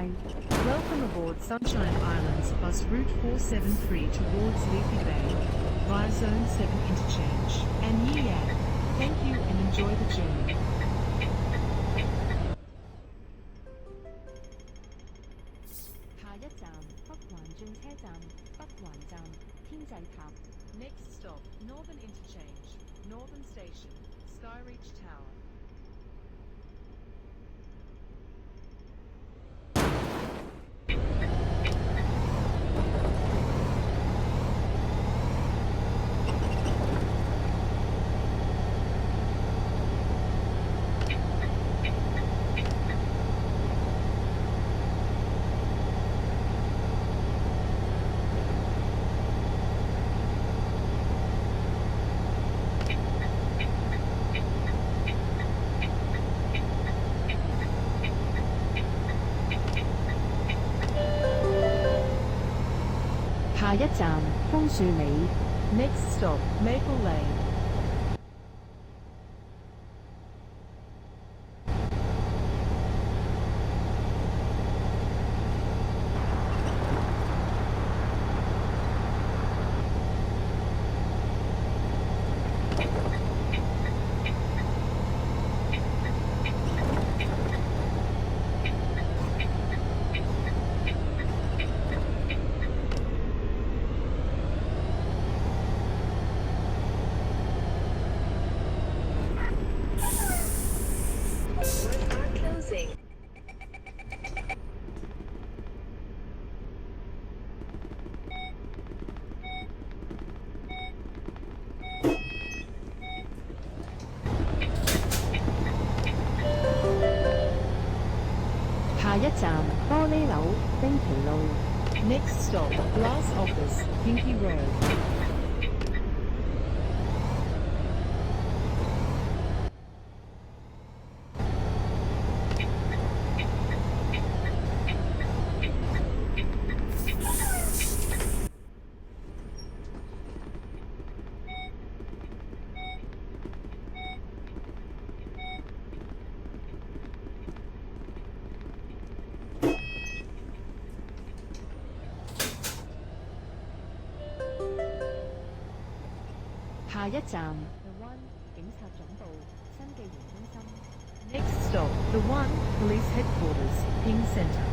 Bye. Welcome aboard Sunshine Islands bus route 473 towards Leafy Bay via Zone 7 interchange and Yi Yan. Thank you and enjoy the journey. Next stop, Northern Interchange, Northern Station, Skyreach Tower. Next stop, Maple Lane. Next stop, Glass Office, Pinky Road. Next stop, The One, Police Headquarters, Ping Center.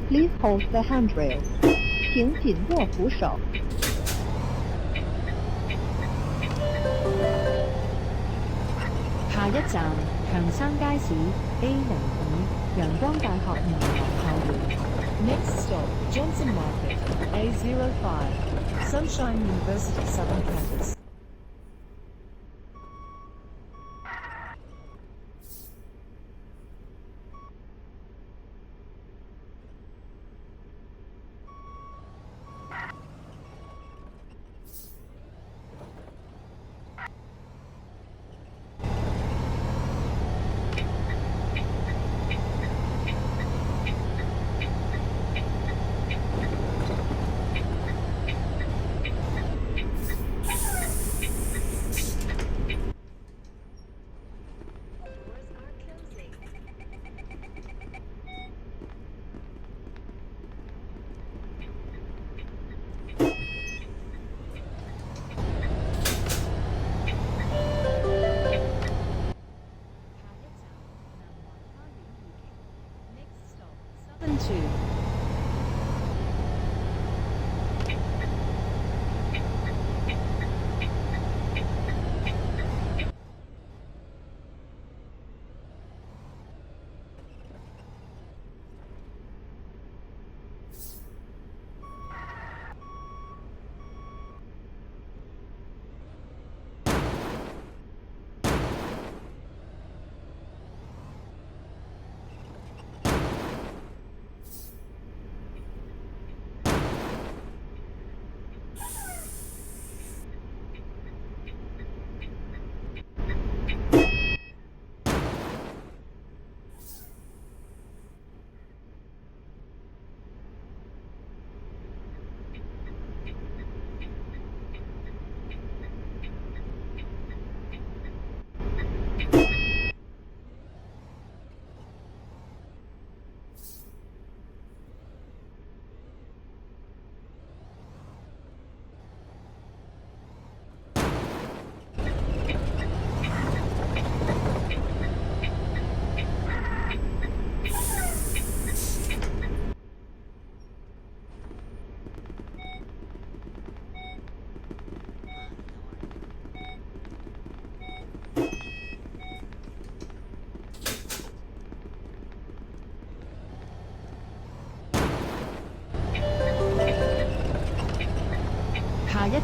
Please hold the handrail. 请紧握扶手。下一站，強生街市 A05 陽光大學銀行校園。Next stop, Johnson Market A05 Sunshine University Southern Campus.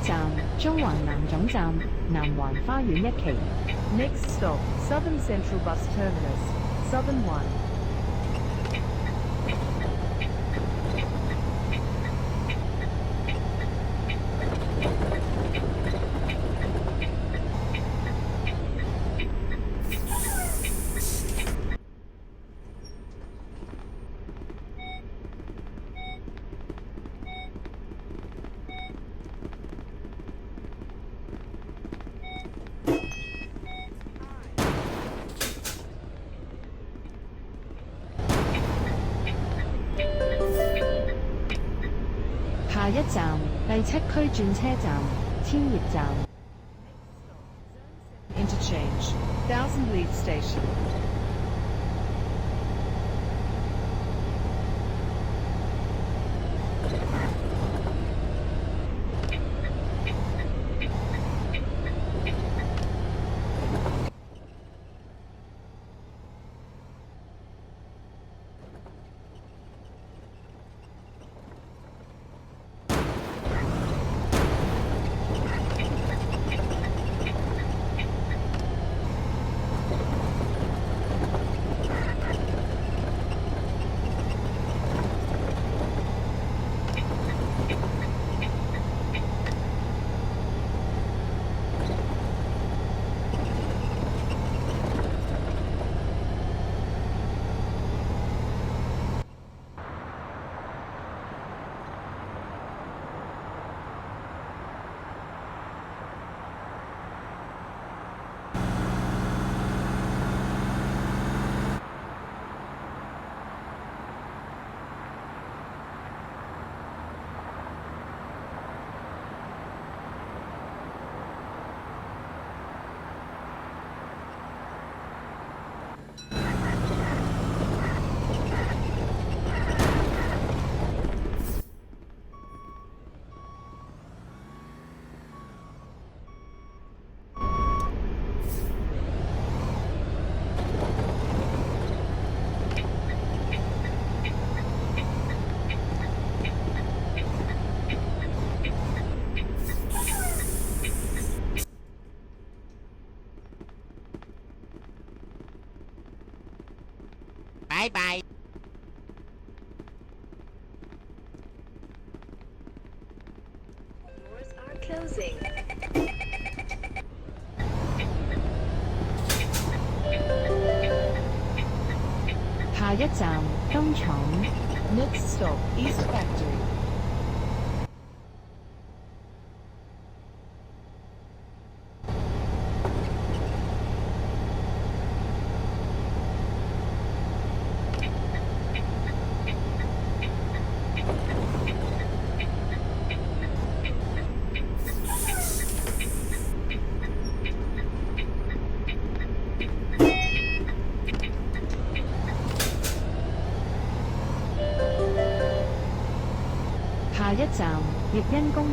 站中環南總站南環花園1期。Next stop Southern Central Bus Terminus, Southern 1。下一站第7區轉車站千葉站。Interchange Thousand Lead Station。拜拜。Doors are closing。下一站東廠。Next stop East Factory。下一站葉欣公園。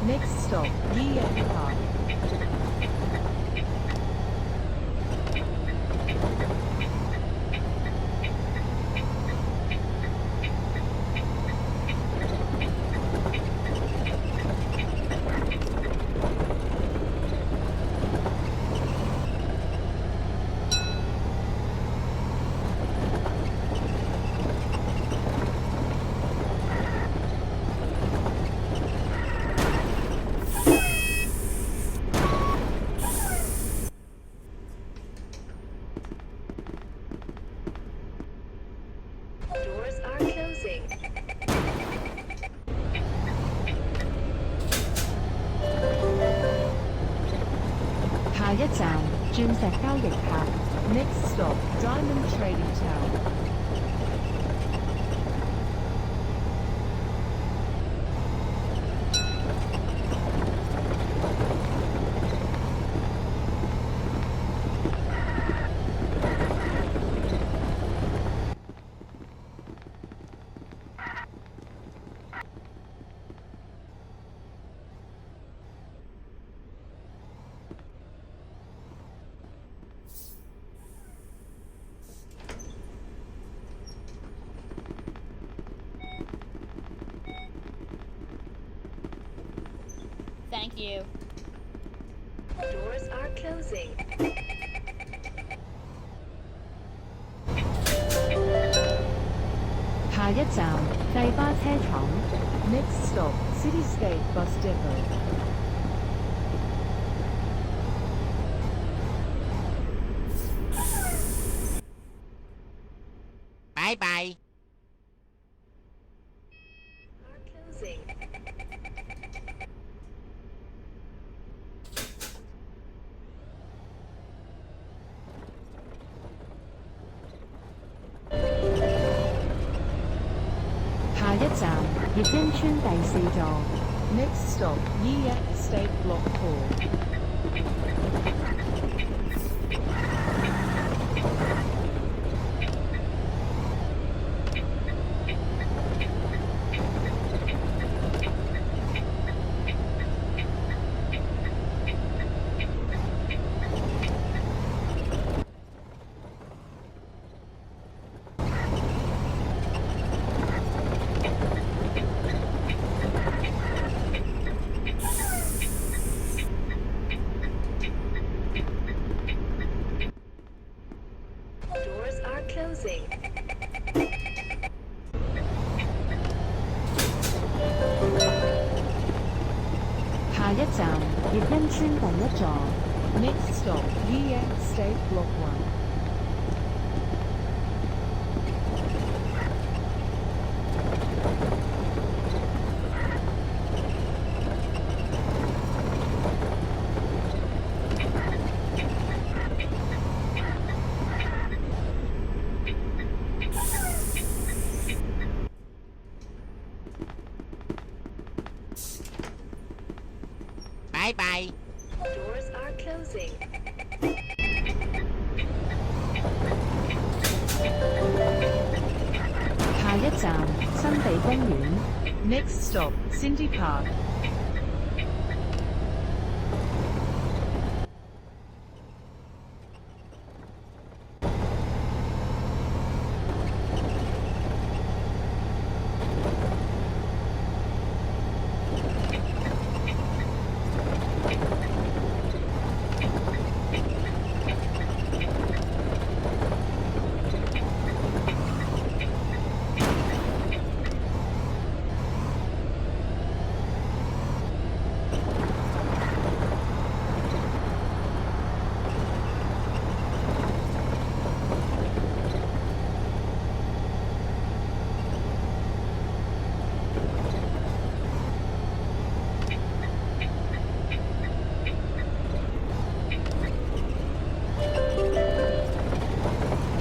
Next stop EF Park。Doors are closing。下一站鑽石交易塔。Next stop Diamond Trading Tower。Thank you. Doors are closing. 下一站帝巴車廠。Next stop City State Bus Depot。拜拜。Are closing. 下一站葉欣村第4座。Next stop Yia Estate Block 4。Doors are closing. 下一站葉欣村第1座。Next stop Yia Estate Block 1。拜拜。Doors are closing. 下一站新地公園。Next stop Cindy Park。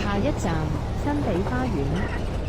下一站新地花園。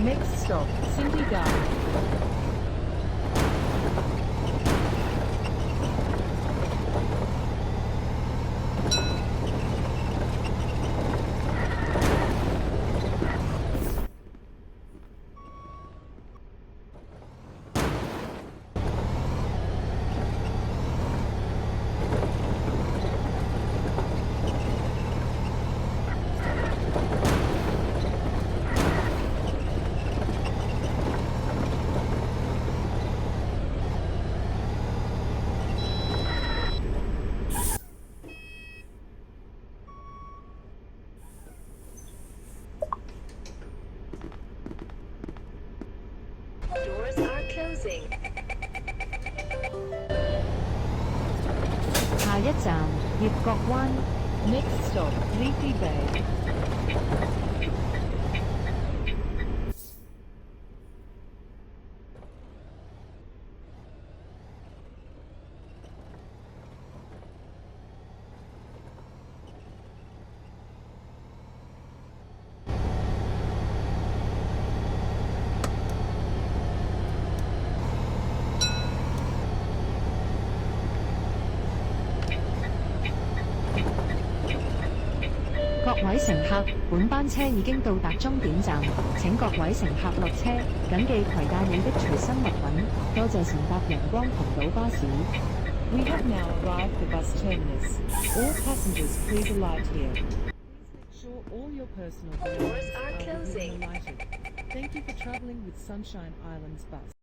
Next stop Cindy Garden。Doors are closing. 下一站葉角灣。Next stop Leafy Bay。各位乘客，本班車已經到達終點站，請各位乘客落車，謹記攜帶你的隨身物品。多謝乘搭陽光群島巴士。We have now arrived at the bus terminus. All passengers, please alight here. Please make sure all your personal belongings Doors are are closing. alighted. Thank you for traveling with Sunshine Islands Bus.